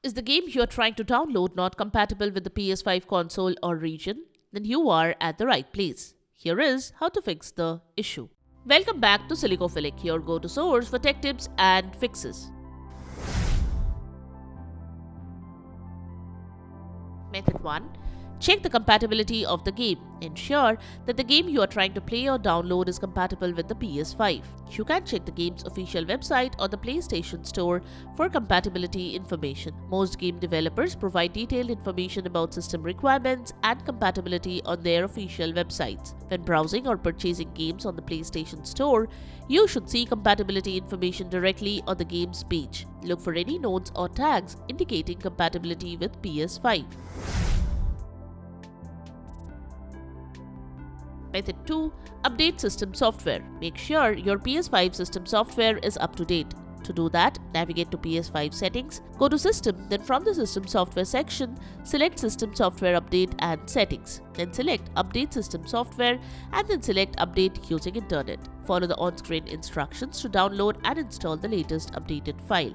Is the game you are trying to download not compatible with the PS5 console or region? Then you are at the right place. Here is how to fix the issue. Welcome back to Silicophilic, your go-to source for tech tips and fixes. Method 1. Check the compatibility of the game. Ensure that the game you are trying to play or download is compatible with the PS5. You can check the game's official website or the PlayStation Store for compatibility information. Most game developers provide detailed information about system requirements and compatibility on their official websites. When browsing or purchasing games on the PlayStation Store, you should see compatibility information directly on the game's page. Look for any notes or tags indicating compatibility with PS5. Method 2. Update system software. Make sure your PS5 system software is up to date. To do that, navigate to PS5 settings, go to System, then from the System Software section, select System Software Update and Settings. Then select Update System Software and then select Update using Internet. Follow the on-screen instructions to download and install the latest updated file.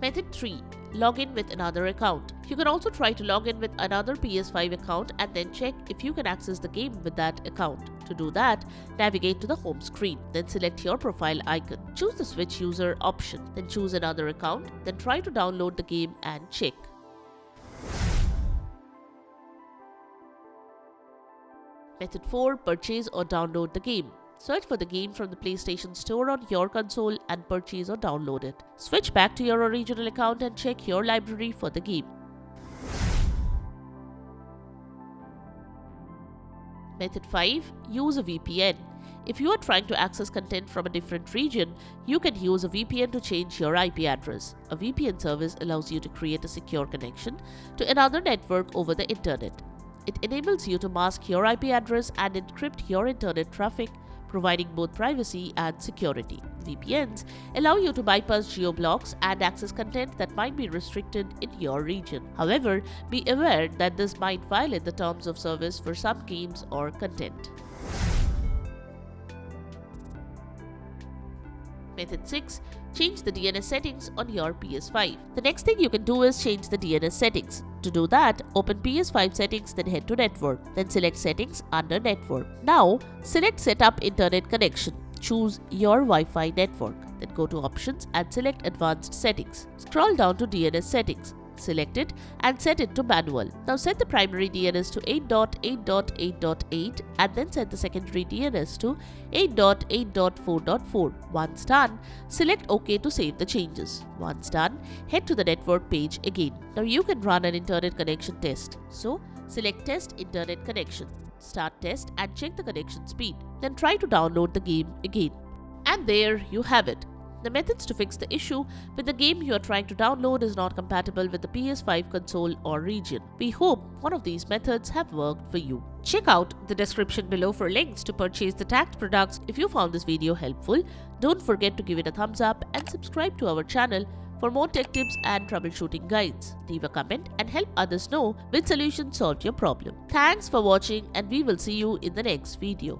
Method 3. Log in with another account. You can also try to log in with another PS5 account and then check if you can access the game with that account. To do that, navigate to the home screen, then select your profile icon. Choose the Switch User option, then choose another account, then try to download the game and check. Method 4. Purchase or download the game. Search for the game from the PlayStation Store on your console and purchase or download it. Switch back to your original account and check your library for the game. Method 5. Use a VPN. If you are trying to access content from a different region, you can use a VPN to change your IP address. A VPN service allows you to create a secure connection to another network over the internet. It enables you to mask your IP address and encrypt your internet traffic, providing both privacy and security. VPNs allow you to bypass geo-blocks and access content that might be restricted in your region. However, be aware that this might violate the terms of service for some games or content. Method 6. Change the DNS settings on your PS5. The next thing you can do is change the DNS settings. To do that, open PS5 settings, then head to Network. Then select Settings under Network. Now, select Setup Internet Connection. Choose your Wi-Fi network. Then go to Options and select Advanced Settings. Scroll down to DNS Settings. Select it and set it to manual. Now set the primary DNS to 8.8.8.8 and then set the secondary DNS to 8.8.4.4. Once done, select OK to save the changes. Once done, head to the network page again. Now you can run an internet connection test. So select Test Internet Connection. Start test and check the connection speed. Then try to download the game again. And there you have it. The methods to fix the issue with the game you are trying to download is not compatible with the PS5 console or region. We hope one of these methods have worked for you. Check out the description below for links to purchase the tagged products. If you found this video helpful, don't forget to give it a thumbs up and subscribe to our channel for more tech tips and troubleshooting guides. Leave a comment and help others know which solution solved your problem. Thanks for watching and we will see you in the next video.